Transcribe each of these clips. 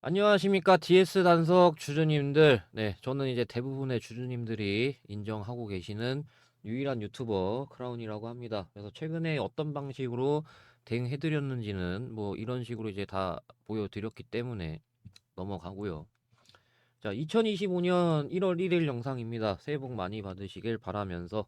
안녕하십니까 DS 단석 주주님들. 네, 저는 이제 대부분의 주주님들이 인정하고 계시는 유일한 유튜버 크라운이라고 합니다. 그래서 최근에 어떤 방식으로 대응해드렸는지는 뭐 이런 식으로 이제 다 보여드렸기 때문에 넘어가고요. 자, 2025년 1월 1일 영상입니다. 새해 복 많이 받으시길 바라면서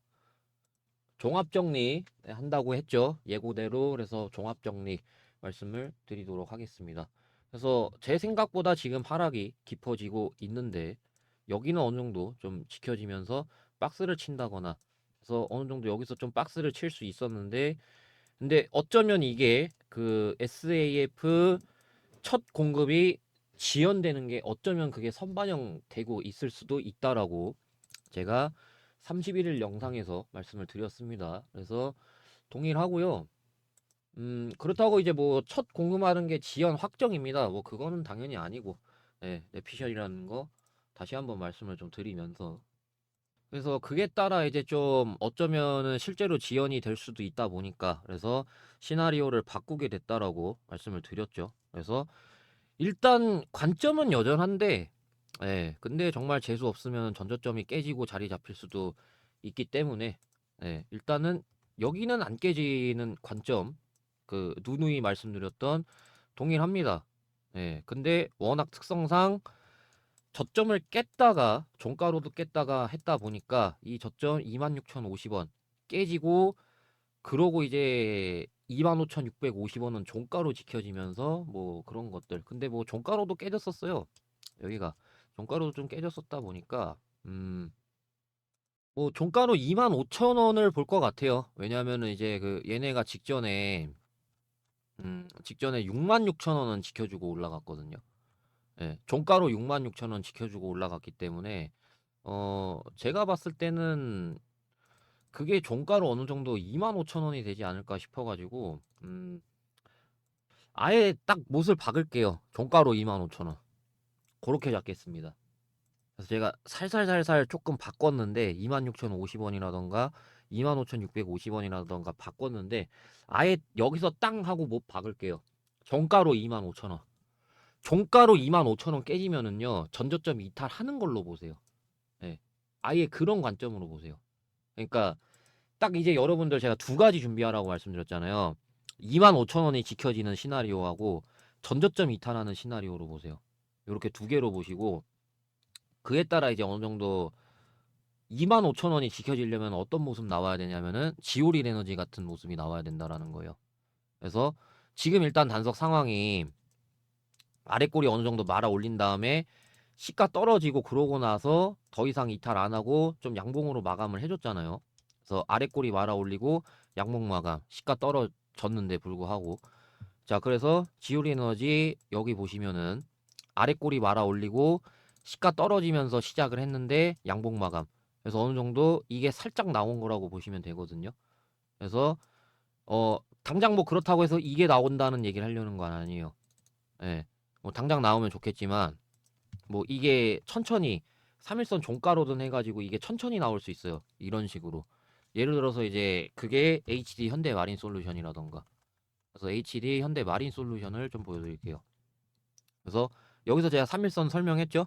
종합정리 한다고 했죠. 예고대로. 그래서 종합정리 말씀을 드리도록 하겠습니다. 그래서 제 생각보다 지금 하락이 깊어지고 있는데 여기는 어느 정도 좀 지켜지면서 박스를 친다거나, 그래서 어느 정도 여기서 좀 박스를 칠 수 있었는데, 근데 어쩌면 이게 그 SAF 첫 공급이 지연되는 게 어쩌면 그게 선반영되고 있을 수도 있다라고 제가 31일 영상에서 말씀을 드렸습니다. 그래서 동일하고요. 그렇다고 이제 뭐 첫 공급하는 게 지연 확정입니다. 뭐 그거는 당연히 아니고, 네, 내피셜이라는 거 다시 한번 말씀을 좀 드리면서, 그래서 그게 따라 이제 좀 어쩌면은 실제로 지연이 될 수도 있다 보니까, 그래서 시나리오를 바꾸게 됐다라고 말씀을 드렸죠. 그래서 일단 관점은 여전한데, 예, 근데 정말 재수 없으면 전저점이 깨지고 자리 잡힐 수도 있기 때문에, 예, 일단은 여기는 안 깨지는 관점, 그 누누이 말씀드렸던 동일합니다. 예, 근데 워낙 특성상 저점을 깼다가 종가로도 깼다가 했다 보니까 이 저점 26,050원 깨지고, 그러고 이제 25,650원은 종가로 지켜지면서 뭐 그런 것들. 근데 뭐 종가로도 깨졌었어요. 여기가 종가로 좀 깨졌었다 보니까 뭐 종가로 25,000원을 볼 것 같아요. 왜냐면은 이제 그 얘네가 직전에 66,000원은 지켜주고 올라갔거든요. 예, 종가로 66,000원 지켜주고 올라갔기 때문에 제가 봤을 때는 그게 종가로 어느 정도 25,000원이 되지 않을까 싶어가지고 아예 딱 못을 박을게요. 종가로 25,000원. 그렇게 잡겠습니다. 그래서 제가 살살살살 조금 바꿨는데 26,050원이라던가 25,650원이라던가 바꿨는데 아예 여기서 땅 하고 못 박을게요. 종가로 25,000원. 종가로 25,000원 깨지면은요, 전저점 이탈하는 걸로 보세요. 예. 아예 그런 관점으로 보세요. 그러니까 딱 이제 여러분들 제가 두 가지 준비하라고 말씀드렸잖아요. 25,000원이 지켜지는 시나리오하고 전저점 이탈하는 시나리오로 보세요. 이렇게 두 개로 보시고, 그에 따라 이제 어느 정도 25,000원이 지켜지려면 어떤 모습 나와야 되냐면은 지오리 에너지 같은 모습이 나와야 된다라는 거예요. 그래서 지금 일단 단석 상황이 아래 꼬리 어느 정도 말아 올린 다음에 시가 떨어지고 그러고 나서 더 이상 이탈 안 하고 좀 양봉으로 마감을 해줬잖아요. 그래서 아래 꼬리 말아 올리고 양봉 마감, 시가 떨어졌는데 불구하고. 자, 그래서 지오리 에너지 여기 보시면은 아래 꼬리 말아 올리고 시가 떨어지면서 시작을 했는데 양봉 마감. 그래서 어느 정도 이게 살짝 나온 거라고 보시면 되거든요. 그래서 당장 뭐 그렇다고 해서 이게 나온다는 얘기를 하려는 건 아니에요. 예. 뭐 당장 나오면 좋겠지만 뭐 이게 천천히 3일선 종가로든 해가지고 이게 천천히 나올 수 있어요. 이런 식으로. 예를 들어서 이제 그게 HD 현대 마린 솔루션이라던가. 그래서 HD 현대 마린 솔루션을 좀 보여드릴게요. 그래서 여기서 제가 3일선 설명했죠.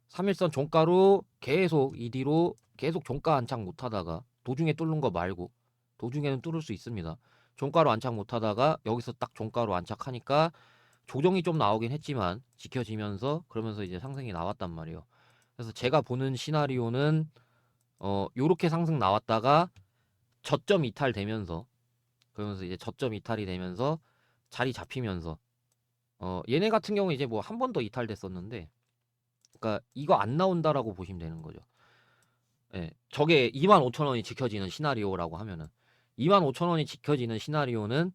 3일선 종가로 계속 ED로 계속 종가 안착 못하다가 도중에 뚫는 거 말고, 도중에는 뚫을 수 있습니다. 종가로 안착 못하다가 여기서 딱 종가로 안착하니까 조정이 좀 나오긴 했지만 지켜지면서 그러면서 이제 상승이 나왔단 말이에요. 그래서 제가 보는 시나리오는 요렇게 상승 나왔다가 저점 이탈되면서, 그러면서 이제 저점 이탈이 되면서 자리 잡히면서, 얘네 같은 경우 이제 뭐 한 번 더 이탈됐었는데, 그러니까 이거 안 나온다라고 보시면 되는 거죠. 예, 저게 25,000원이 지켜지는 시나리오라고 하면은, 25,000원이 지켜지는 시나리오는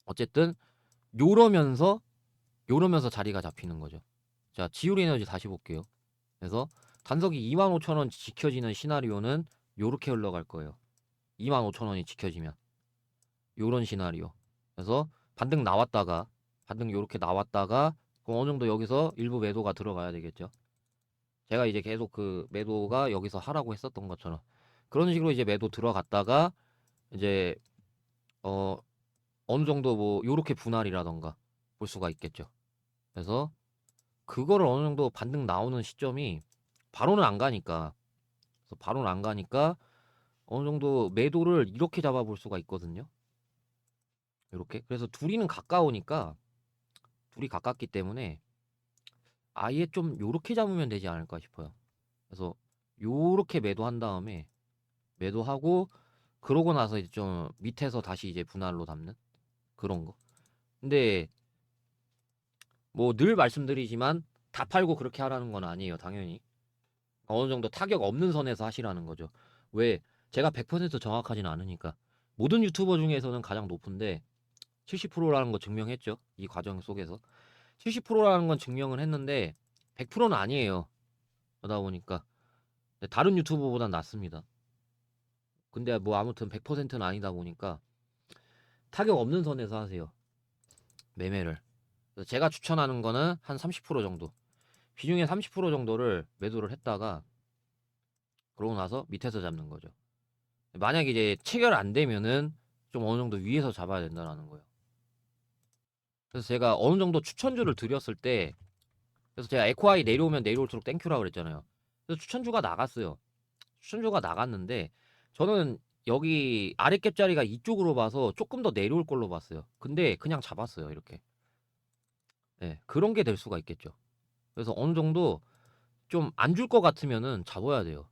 어쨌든 요러면서 자리가 잡히는 거죠. 자, 지울 에너지 다시 볼게요. 그래서 단석이 25,000원 지켜지는 시나리오는 요렇게 흘러갈 거예요. 25,000원이 지켜지면 요런 시나리오. 그래서 반등 요렇게 나왔다가 그럼 어느 정도 여기서 일부 매도가 들어가야 되겠죠. 제가 이제 계속 그 매도가 여기서 하라고 했었던 것처럼 그런 식으로 이제 매도 들어갔다가 이제 어 어느 정도 뭐 요렇게 분할이라던가 볼 수가 있겠죠. 그래서 그거를 어느 정도 반등 나오는 시점이 바로는 안 가니까. 그래서 바로는 안 가니까 어느 정도 매도를 이렇게 잡아볼 수가 있거든요. 이렇게. 그래서 둘이는 가까우니까 둘이 가깝기 때문에 아예 좀 요렇게 잡으면 되지 않을까 싶어요. 그래서 요렇게 매도한 다음에 매도하고 그러고 나서 이제 좀 밑에서 다시 이제 분할로 담는 그런 거. 근데 뭐 늘 말씀드리지만 다 팔고 그렇게 하라는 건 아니에요. 당연히. 어느 정도 타격 없는 선에서 하시라는 거죠. 왜? 제가 100% 정확하지는 않으니까. 모든 유튜버 중에서는 가장 높은데 70%라는 거 증명했죠. 이 과정 속에서. 70%라는 건 증명을 했는데 100%는 아니에요. 그러다 보니까 다른 유튜버보단 낫습니다. 근데 뭐 아무튼 100%는 아니다 보니까 타격 없는 선에서 하세요. 매매를. 그래서 제가 추천하는 거는 한 30% 정도. 비중의 30% 정도를 매도를 했다가 그러고 나서 밑에서 잡는 거죠. 만약에 이제 체결 안 되면은 좀 어느 정도 위에서 잡아야 된다라는 거예요. 그래서 제가 어느 정도 추천주를 드렸을 때 그래서 제가 에코아이 내려오면 내려올수록 땡큐라 그랬잖아요. 그래서 추천주가 나갔어요. 추천주가 나갔는데 저는 여기 아랫갭자리가 이쪽으로 봐서 조금 더 내려올 걸로 봤어요. 근데 그냥 잡았어요. 이렇게. 네, 그런 게 될 수가 있겠죠. 그래서 어느 정도 좀 안 줄 것 같으면은 잡아야 돼요.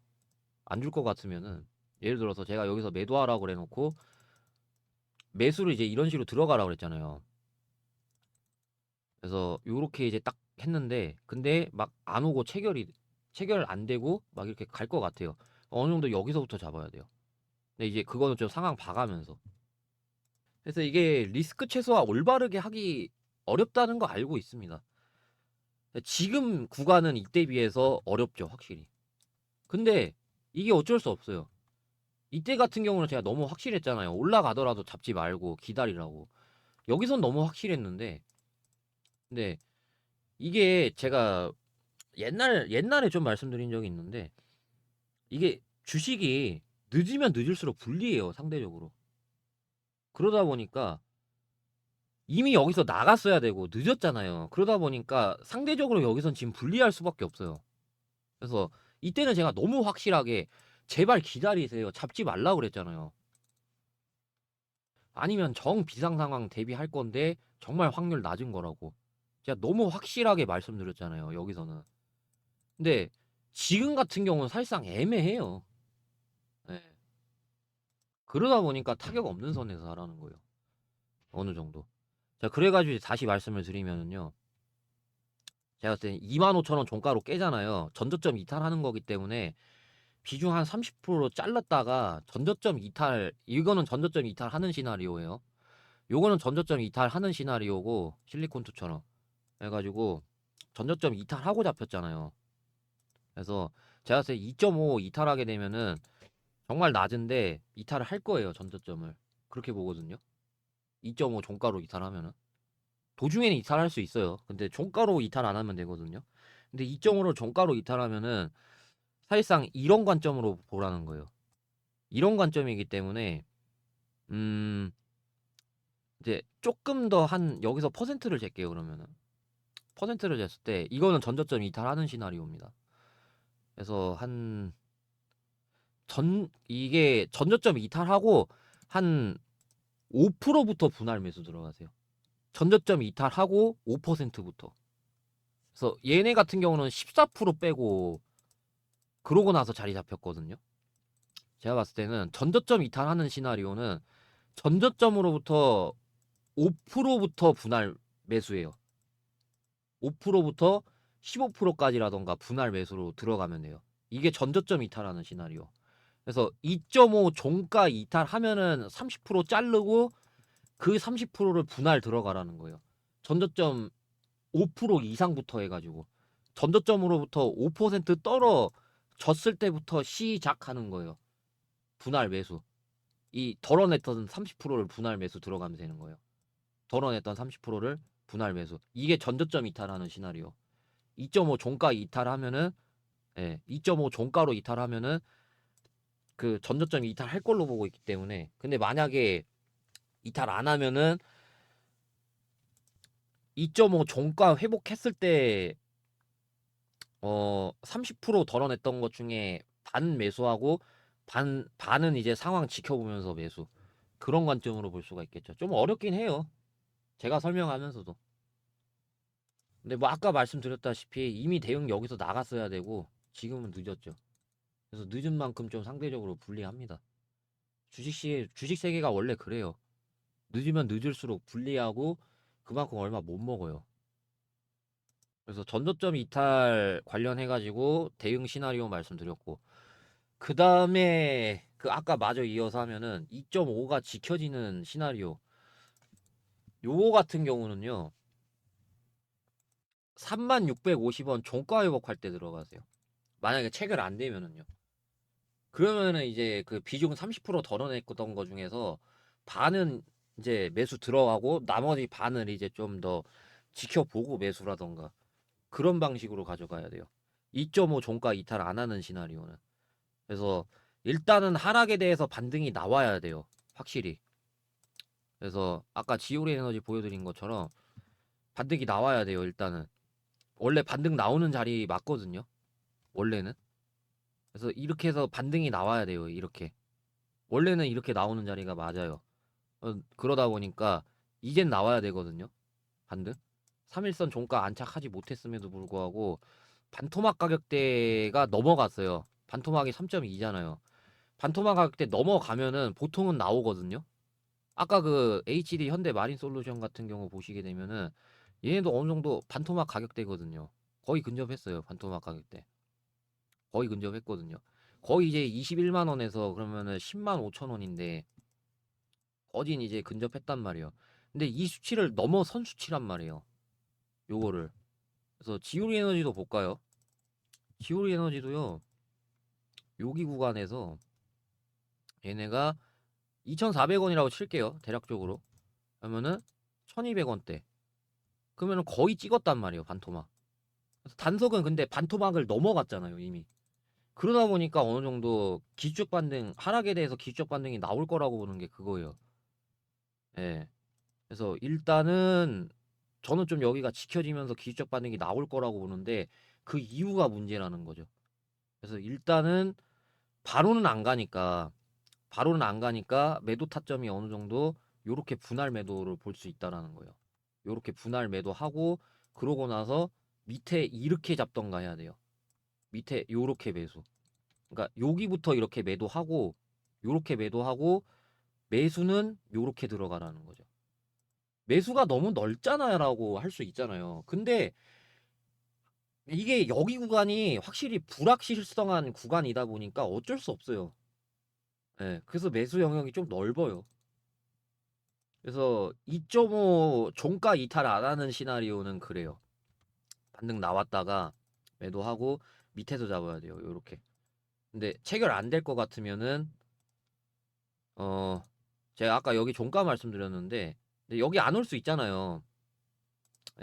안 줄 것 같으면은 예를 들어서 제가 여기서 매도하라고 그래 놓고 매수를 이제 이런 식으로 들어가라고 그랬잖아요. 그래서 요렇게 이제 딱 했는데 근데 막 안 오고 체결 안 되고 막 이렇게 갈 것 같아요. 어느 정도 여기서부터 잡아야 돼요. 근데 이제 그거는 좀 상황 봐가면서. 그래서 이게 리스크 최소화 올바르게 하기 어렵다는 거 알고 있습니다. 지금 구간은 이때 비해서 어렵죠, 확실히. 근데 이게 어쩔 수 없어요. 이때 같은 경우는 제가 너무 확실했잖아요. 올라가더라도 잡지 말고 기다리라고. 여기선 너무 확실했는데, 근데 이게 제가 옛날에 좀 말씀드린 적이 있는데, 이게 주식이 늦으면 늦을수록 불리해요, 상대적으로. 그러다 보니까 이미 여기서 나갔어야 되고 늦었잖아요. 그러다 보니까 상대적으로 여기선 지금 불리할 수밖에 없어요. 그래서 이때는 제가 너무 확실하게 제발 기다리세요. 잡지 말라고 그랬잖아요. 아니면 정 비상 상황 대비할 건데 정말 확률 낮은 거라고. 제가 너무 확실하게 말씀드렸잖아요. 여기서는. 근데 지금 같은 경우는 사실상 애매해요. 네. 그러다 보니까 타격 없는 선에서 하라는 거예요. 어느 정도. 자, 그래가지고 이제 다시 말씀을 드리면은요. 제가 봤을 때 25,000원 종가로 깨잖아요. 전저점 이탈하는 거기 때문에 비중 한 30% 잘랐다가 전저점 이탈, 이거는 전저점 이탈하는 시나리오예요. 요거는 전저점 이탈하는 시나리오고 실리콘투처럼 해가지고 전저점 이탈하고 잡혔잖아요. 그래서 제가 봤을 때 2.5 이탈하게 되면은 정말 낮은데 이탈을 할 거예요. 전저점을 그렇게 보거든요. 2.5 종가로 이탈하면은 도중에는 이탈할 수 있어요. 근데 종가로 이탈 안 하면 되거든요. 근데 2.5로 종가로 이탈하면은 사실상 이런 관점으로 보라는 거예요. 이런 관점이기 때문에 음 이제 조금 더 한 여기서 퍼센트를 잴게요. 그러면은 퍼센트를 쟀을 때 이거는 전저점 이탈하는 시나리오입니다. 그래서 한 이게 전저점 이탈하고 한 5%부터 분할 매수 들어가세요. 전저점 이탈하고 5%부터. 그래서 얘네 같은 경우는 14% 빼고 그러고 나서 자리 잡혔거든요. 제가 봤을 때는 전저점 이탈하는 시나리오는 전저점으로부터 5%부터 분할 매수해요. 5%부터 15%까지라던가 분할 매수로 들어가면 돼요. 이게 전저점 이탈하는 시나리오. 그래서 2.5 종가 이탈하면은 30% 자르고 그 30%를 분할 들어가라는 거예요. 전저점 5% 이상부터 해가지고 전저점으로부터 5% 떨어졌을 때부터 시작하는 거예요. 분할 매수. 이 덜어냈던 30%를 분할 매수 들어가면 되는 거예요. 덜어냈던 30%를 분할 매수. 이게 전저점 이탈하는 시나리오. 2.5 종가 이탈하면은 2.5 종가로 이탈하면은 그 전저점 이탈할 걸로 보고 있기 때문에 근데 만약에 이탈 안 하면은 2.5 종가 회복했을 때 30% 덜어냈던 것 중에 반 매수하고 반은 이제 상황 지켜보면서 매수. 그런 관점으로 볼 수가 있겠죠. 좀 어렵긴 해요. 제가 설명하면서도. 근데 뭐 아까 말씀드렸다시피 이미 대응 여기서 나갔어야 되고 지금은 늦었죠. 그래서 늦은 만큼 좀 상대적으로 불리합니다. 주식 세계가 원래 그래요. 늦으면 늦을수록 불리하고 그만큼 얼마 못 먹어요. 그래서 전저점 이탈 관련해가지고 대응 시나리오 말씀드렸고, 그 다음에 그 아까 마저 이어서 하면은 2.5가 지켜지는 시나리오. 요거 같은 경우는요, 3650원 종가 회복할 때 들어가세요. 만약에 체결 안 되면은요. 그러면은 이제 그 비중 30% 덜어냈던 거 중에서 반은 이제 매수 들어가고 나머지 반을 이제 좀 더 지켜보고 매수라던가 그런 방식으로 가져가야 돼요. 2.5 종가 이탈 안 하는 시나리오는. 그래서 일단은 하락에 대해서 반등이 나와야 돼요. 확실히. 그래서 아까 지오리 에너지 보여드린 것처럼 반등이 나와야 돼요. 일단은. 원래 반등 나오는 자리 맞거든요. 원래는. 그래서 이렇게 해서 반등이 나와야 돼요. 이렇게. 원래는 이렇게 나오는 자리가 맞아요. 그러다 보니까 이젠 나와야 되거든요. 반등. 3일선 종가 안착하지 못했음에도 불구하고 반토막 가격대가 넘어갔어요. 반토막이 3.2잖아요. 반토막 가격대 넘어가면은 보통은 나오거든요. 아까 그 HD 현대 마린 솔루션 같은 경우 보시게 되면은 얘네도 어느 정도 반토막 가격대거든요. 거의 근접했어요. 반토막 가격대. 거의 근접했거든요. 거의 이제 21만 원에서 그러면은 10만 5천 원인데 거진 이제 근접했단 말이에요. 근데 이 수치를 넘어선 수치란 말이에요. 요거를. 그래서 지오리 에너지도 볼까요? 지오리 에너지도요. 여기 구간에서 얘네가 2,400원이라고 칠게요. 대략적으로. 그러면은 1,200원대. 그러면은 거의 찍었단 말이에요. 반토막. 그래서 단속은 근데 반토막을 넘어갔잖아요. 이미. 그러다 보니까 어느 정도 기술적 반등, 하락에 대해서 기술적 반등이 나올 거라고 보는 게 그거예요. 예. 그래서 일단은 저는 좀 여기가 지켜지면서 기술적 반등이 나올 거라고 보는데 그 이유가 문제라는 거죠. 그래서 일단은 바로는 안 가니까 매도 타점이 어느 정도 요렇게 분할 매도를 볼 수 있다라는 거예요. 요렇게 분할 매도하고 그러고 나서 밑에 이렇게 잡던가 해야 돼요. 밑에 요렇게 매수. 그러니까 여기부터 이렇게 매도하고 요렇게 매도하고 매수는 요렇게 들어가라는 거죠. 매수가 너무 넓잖아요라고 할 수 있잖아요. 근데 이게 여기 구간이 확실히 불확실성한 구간이다 보니까 어쩔 수 없어요. 예, 그래서 매수 영역이 좀 넓어요. 그래서 2.5 종가 이탈 안 하는 시나리오는 그래요. 반등 나왔다가 매도하고 밑에서 잡아야 돼요. 요렇게. 근데 체결 안 될 것 같으면은 어 제가 아까 여기 종가 말씀드렸는데 근데 여기 안 올 수 있잖아요.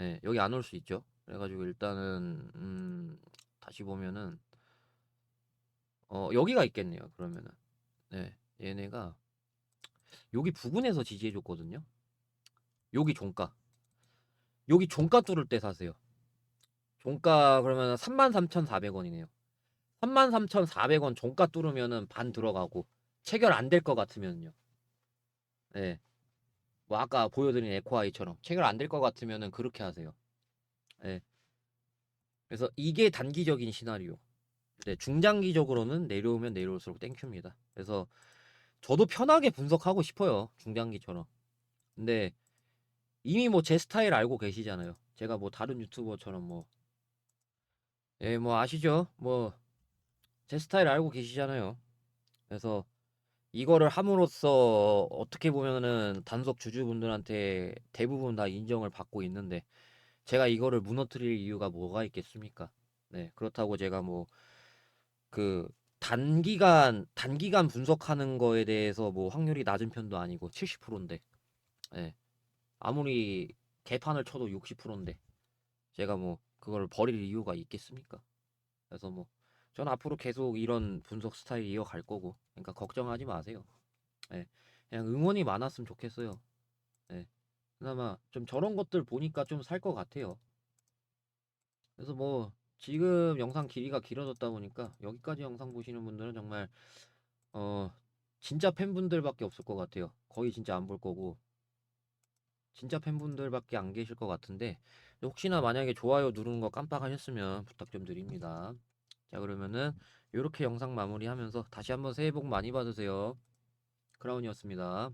예, 여기 안 올 수 있죠. 그래가지고 일단은 다시 보면은 여기가 있겠네요. 그러면은 네, 얘네가 여기 부근에서 지지해 줬거든요. 여기 종가. 여기 종가 뚫을 때 사세요. 종가 그러면 33,400원이네요. 33,400원 종가 뚫으면은 반 들어가고 체결 안 될 것 같으면요. 네. 뭐 아까 보여드린 에코아이처럼 체결 안 될 것 같으면은 그렇게 하세요. 네. 그래서 이게 단기적인 시나리오. 네, 중장기적으로는 내려오면 내려올수록 땡큐입니다. 그래서 저도 편하게 분석하고 싶어요. 중장기처럼. 근데 이미 뭐 제 스타일 알고 계시잖아요. 제가 뭐 다른 유튜버처럼 뭐, 예, 뭐 아시죠? 뭐 제 스타일 알고 계시잖아요. 그래서 이거를 함으로써 어떻게 보면은 단속 주주분들한테 대부분 다 인정을 받고 있는데 제가 이거를 무너뜨릴 이유가 뭐가 있겠습니까? 네, 그렇다고 제가 뭐 그 단기간 분석하는 거에 대해서 뭐 확률이 낮은 편도 아니고 70%인데 예. 아무리 개판을 쳐도 60%인데 제가 뭐 그걸 버릴 이유가 있겠습니까? 그래서 뭐 전 앞으로 계속 이런 분석 스타일 이어갈 거고 그러니까 걱정하지 마세요. 예. 그냥 응원이 많았으면 좋겠어요. 예. 그나마 좀 저런 것들 보니까 좀 살 것 같아요. 그래서 뭐 지금 영상 길이가 길어졌다 보니까 여기까지 영상 보시는 분들은 정말 어 진짜 팬분들밖에 없을 것 같아요. 거의 진짜 안 볼 거고 진짜 팬분들밖에 안 계실 것 같은데 혹시나 만약에 좋아요 누르는 거 깜빡하셨으면 부탁 좀 드립니다. 자 그러면은 이렇게 영상 마무리하면서 다시 한번 새해 복 많이 받으세요. 크라운이었습니다.